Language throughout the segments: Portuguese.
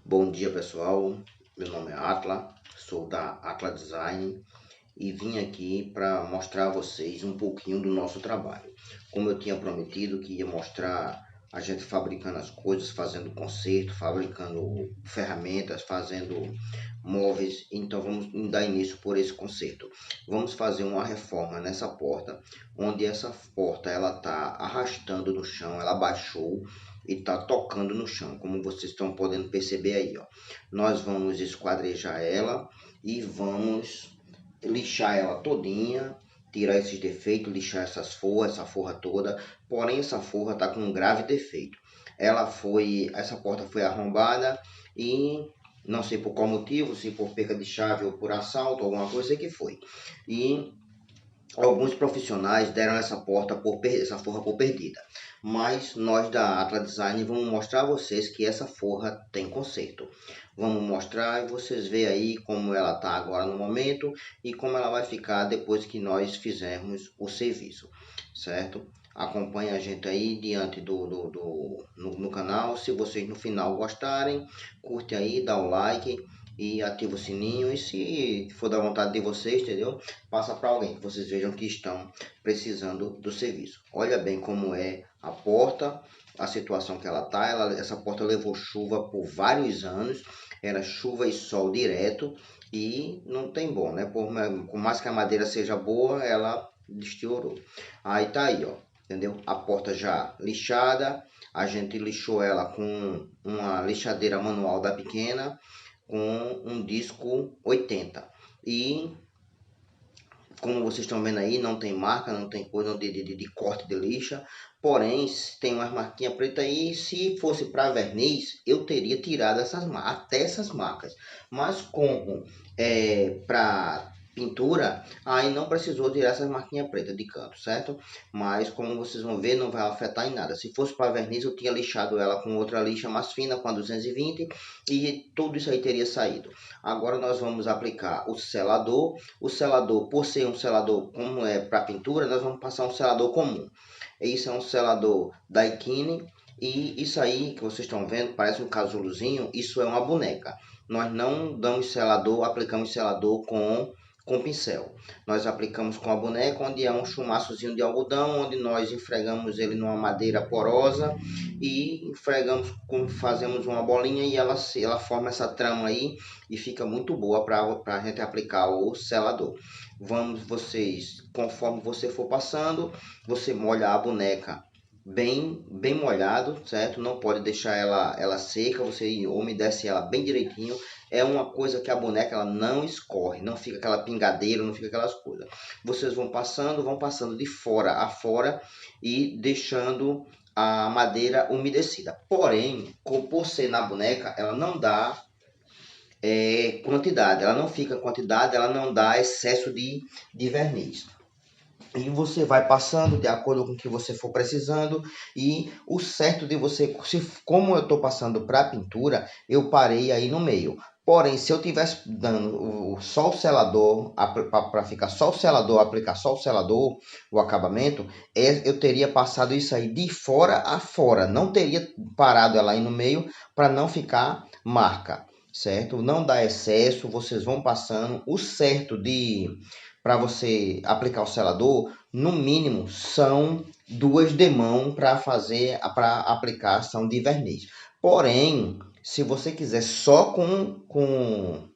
Bom dia pessoal, meu nome é Atla, sou da Atla Design e vim aqui para mostrar a vocês um pouquinho do nosso trabalho. Como eu tinha prometido que ia mostrar a gente fabricando as coisas, fazendo conserto, fabricando ferramentas, fazendo móveis, então vamos dar início por esse conserto. Vamos fazer uma reforma nessa porta, onde essa porta ela está arrastando no chão, ela baixou e está tocando no chão, como vocês estão podendo perceber aí, ó. Nós vamos esquadrejar ela e vamos lixar ela todinha, tirar esses defeitos, lixar essa forra toda. Porém, essa forra está com um grave defeito. Essa porta foi arrombada e não sei por qual motivo, se por perca de chave ou por assalto, alguma coisa que foi. E alguns profissionais deram essa forra por perdida, mas nós da Atla Design vamos mostrar a vocês que essa forra tem conserto. Vamos mostrar e vocês veem aí como ela está agora no momento e como ela vai ficar depois que nós fizermos o serviço, certo? Acompanhe a gente aí diante no canal. Se vocês no final gostarem, curte aí, dá o like e ativa o sininho. E se for da vontade de vocês, entendeu? Passa para alguém que vocês vejam que estão precisando do serviço. Olha bem como é a porta, a situação que ela tá. Essa porta levou chuva por vários anos, era chuva e sol direto e não tem bom, né? Por mais que a madeira seja boa, ela deteriorou. Aí tá aí, ó, entendeu? A porta já lixada, a gente lixou ela com uma lixadeira manual da pequena, com um disco 80 e como vocês estão vendo aí, não tem marca, não tem coisa de corte de lixa, porém tem umas marquinhas pretas aí. Se fosse para verniz, eu teria tirado até essas marcas, mas como é para pintura, aí não precisou tirar essas marquinhas pretas de canto, certo? Mas como vocês vão ver, não vai afetar em nada. Se fosse para verniz, eu tinha lixado ela com outra lixa mais fina, com a 220, e tudo isso aí teria saído. Agora nós vamos aplicar o selador. O selador, por ser um selador como é para pintura, nós vamos passar um selador comum. Isso é um selador Daikin, e isso aí que vocês estão vendo parece um casulozinho, isso é uma boneca. Nós não damos selador, aplicamos selador com pincel. Nós aplicamos com a boneca, onde é um chumaçozinho de algodão, onde nós esfregamos ele numa madeira porosa e fazemos uma bolinha e ela forma essa trama aí e fica muito boa para a gente aplicar o selador. Conforme você for passando, você molha a boneca bem molhado, certo? Não pode deixar ela seca, você umedece ela bem direitinho. É uma coisa que a boneca ela não escorre, não fica aquela pingadeira, não fica aquelas coisas. Vocês vão passando de fora a fora e deixando a madeira umedecida. Porém, por ser na boneca, ela não dá quantidade, ela não fica quantidade, ela não dá excesso de verniz. E você vai passando de acordo com o que você for precisando. E o certo de você, como eu estou passando para a pintura, eu parei aí no meio. Porém, se eu tivesse dando só o selador, para ficar só o selador, aplicar só o selador, o acabamento, eu teria passado isso aí de fora a fora. Não teria parado ela aí no meio para não ficar marca, certo? Não dá excesso, vocês vão passando. O certo para você aplicar o selador, no mínimo são 2 demãos para aplicar ação de verniz. Porém, se você quiser só com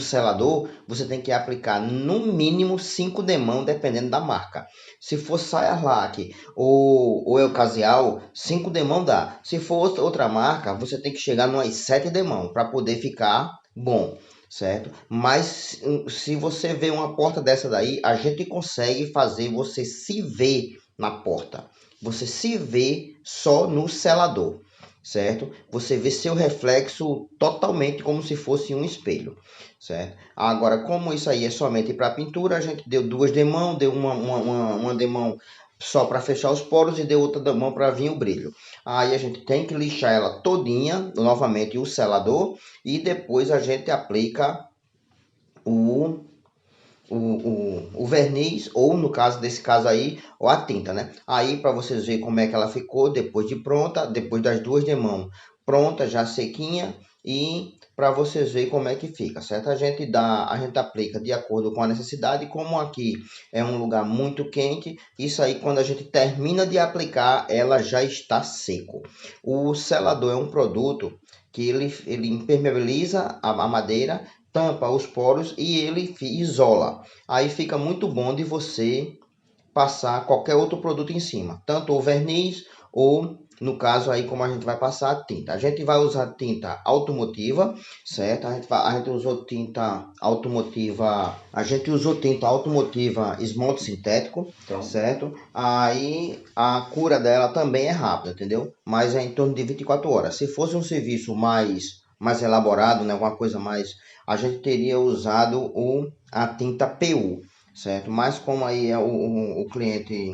selador, você tem que aplicar no mínimo 5 demãos, dependendo da marca. Se for Saia Lac ou Eucasial, 5 demãos dá. Se for outra marca, você tem que chegar nas 7 demãos para poder ficar bom, certo? Mas se você vê uma porta dessa daí, a gente consegue fazer você se ver na porta. Você se vê só no selador, certo? Você vê seu reflexo totalmente como se fosse um espelho, certo? Agora, como isso aí é somente para pintura, a gente deu 2 demãos, deu uma demão só para fechar os poros e deu outra demão para vir o brilho. Aí a gente tem que lixar ela todinha, novamente o selador, e depois a gente aplica o verniz, ou no caso desse caso aí, ou a tinta, né? Aí para vocês verem como é que ela ficou depois de pronta, depois das 2 demãos pronta, já sequinha, e para vocês verem como é que fica, certo? A gente aplica de acordo com a necessidade, como aqui é um lugar muito quente, isso aí quando a gente termina de aplicar, ela já está seco. O selador é um produto que ele impermeabiliza a madeira, tampa os poros e ele isola. Aí fica muito bom de você passar qualquer outro produto em cima, tanto o verniz ou, no caso aí, como a gente vai passar a tinta. A gente vai usar tinta automotiva, certo? A gente usou tinta automotiva esmalte sintético, então, certo? Aí a cura dela também é rápida, entendeu? Mas é em torno de 24 horas. Se fosse um serviço mais elaborado, né, alguma coisa mais, a gente teria usado a tinta PU, certo? Mas como aí é o cliente,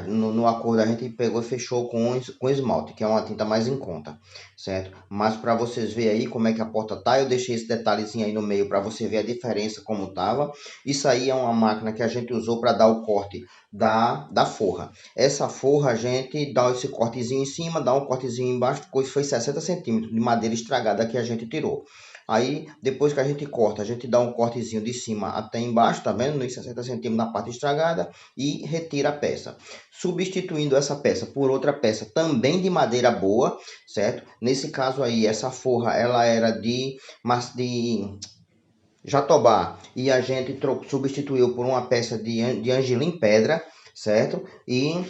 no acordo a gente pegou e fechou com esmalte, que é uma tinta mais em conta, certo? Mas para vocês verem aí como é que a porta tá, eu deixei esse detalhezinho aí no meio para você ver a diferença como tava. Isso aí é uma máquina que a gente usou para dar o corte da forra. Essa forra a gente dá esse cortezinho em cima, dá um cortezinho embaixo, foi 60 centímetros de madeira estragada que a gente tirou. Aí, depois que a gente corta, a gente dá um cortezinho de cima até embaixo, tá vendo? Nos 60 centímetros na parte estragada e retira a peça. Substituindo essa peça por outra peça também de madeira boa, certo? Nesse caso aí, essa forra, ela era de jatobá e a gente substituiu por uma peça de angelim pedra, certo? E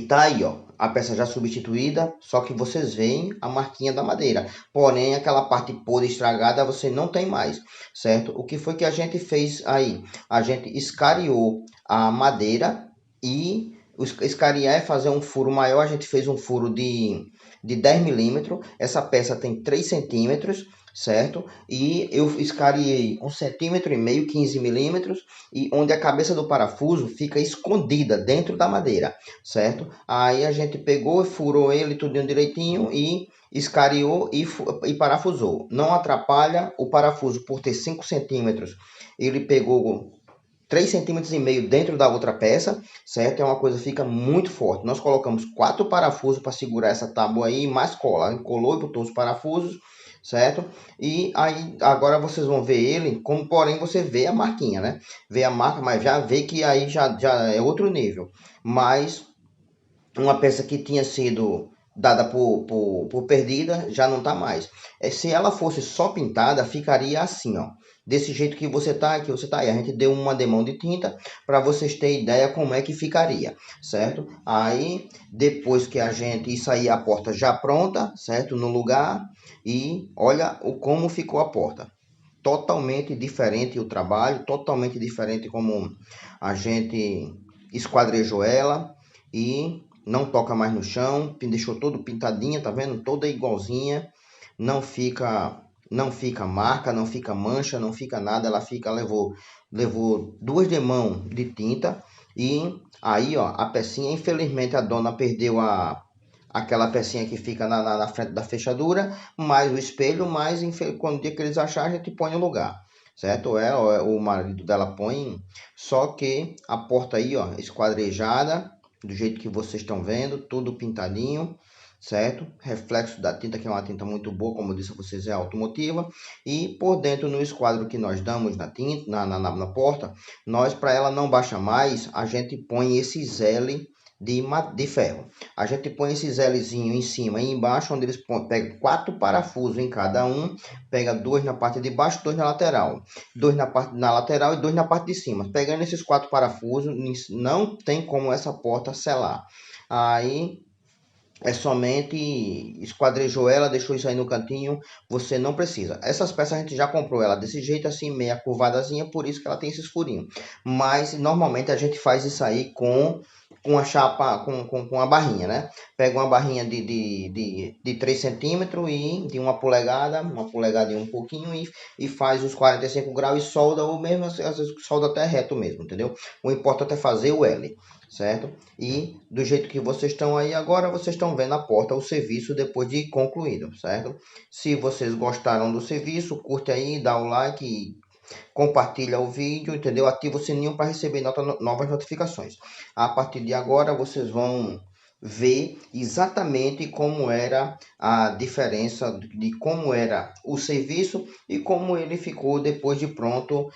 tá aí, ó, a peça já substituída, só que vocês veem a marquinha da madeira. Porém, aquela parte podre estragada você não tem mais, certo? O que foi que a gente fez aí? A gente escariou a madeira e escariar é fazer um furo maior. A gente fez um furo de 10 milímetros. Essa peça tem 3 centímetros, certo? E eu escariei 1,5 cm, 15 milímetros, e onde a cabeça do parafuso fica escondida dentro da madeira, certo? Aí a gente pegou e furou ele tudinho direitinho e escariou e parafusou. Não atrapalha o parafuso por ter 5 centímetros. Ele pegou 3,5 cm dentro da outra peça, certo? É uma coisa que fica muito forte. Nós colocamos 4 parafusos para segurar essa tábua aí, mais cola. Colou e botou os parafusos, certo? E aí agora vocês vão ver ele, como porém você vê a marquinha, né? Vê a marca, mas já vê que aí já é outro nível. Mas uma peça que tinha sido dada por perdida já não está mais. Se ela fosse só pintada, ficaria assim, ó. Desse jeito que você tá aqui, você tá aí. A gente deu uma demão de tinta para vocês terem ideia como é que ficaria, certo? Aí, depois que a gente... Isso aí, a porta já pronta, certo? No lugar. E olha como ficou a porta. Totalmente diferente o trabalho, totalmente diferente como a gente esquadrejou ela. E não toca mais no chão, deixou todo pintadinha, tá vendo? Toda igualzinha, não fica marca, não fica mancha, não fica nada. Ela levou 2 demãos de tinta. E aí, ó, a pecinha, infelizmente a dona perdeu aquela pecinha que fica na frente da fechadura, mais o espelho, mas quando o dia que eles acharem, a gente põe no lugar, certo? O marido dela põe, só que a porta aí, ó, esquadrejada, do jeito que vocês estão vendo, tudo pintadinho, certo? Reflexo da tinta, que é uma tinta muito boa, como eu disse a vocês, é automotiva. E por dentro, no esquadro que nós damos na tinta, na porta, nós, para ela não baixar mais, a gente põe esses L de ferro. A gente põe esses Lzinho em cima e embaixo, onde eles pegam 4 parafusos em cada um, pega 2 na parte de baixo, 2 na lateral, 2 na lateral e 2 na parte de cima. Pegando esses 4 parafusos, não tem como essa porta selar. Aí é somente esquadrejou ela, deixou isso aí no cantinho, você não precisa. Essas peças a gente já comprou ela desse jeito assim, meia curvadazinha, por isso que ela tem esses furinhos. Mas normalmente a gente faz isso aí com a chapa, com a barrinha, né? Pega uma barrinha de 3 centímetros e de 1 polegada, 1 polegada e um pouquinho, e faz os 45 graus e solda, ou mesmo às vezes solda até reto mesmo, entendeu? O importante é fazer o L, certo? E do jeito que vocês estão aí agora, vocês estão vendo a porta, o serviço depois de concluído, certo? Se vocês gostaram do serviço, curte aí, dá o like, compartilha o vídeo, entendeu? Ativa o sininho para receber novas notificações. A partir de agora, vocês vão ver exatamente como era a diferença de como era o serviço e como ele ficou depois de pronto,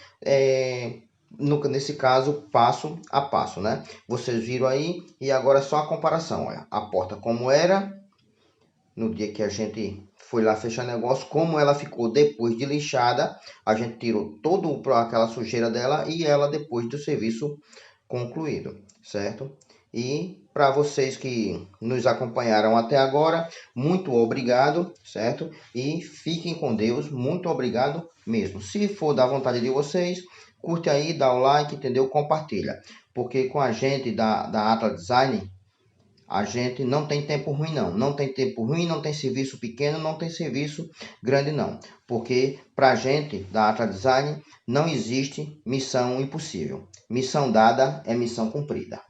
nesse caso, passo a passo, né? Vocês viram aí e agora é só a comparação, olha, a porta como era no dia que a gente foi lá fechar negócio, como ela ficou depois de lixada, a gente tirou toda aquela sujeira dela e ela depois do serviço concluído, certo? E para vocês que nos acompanharam até agora, muito obrigado, certo? E fiquem com Deus, muito obrigado mesmo. Se for da vontade de vocês, curte aí, dá o like, entendeu? Compartilha. Porque com a gente da Atlas Design, a gente não tem tempo ruim, não. Não tem tempo ruim, não tem serviço pequeno, não tem serviço grande, não. Porque para a gente da Atlas Design não existe missão impossível. Missão dada é missão cumprida.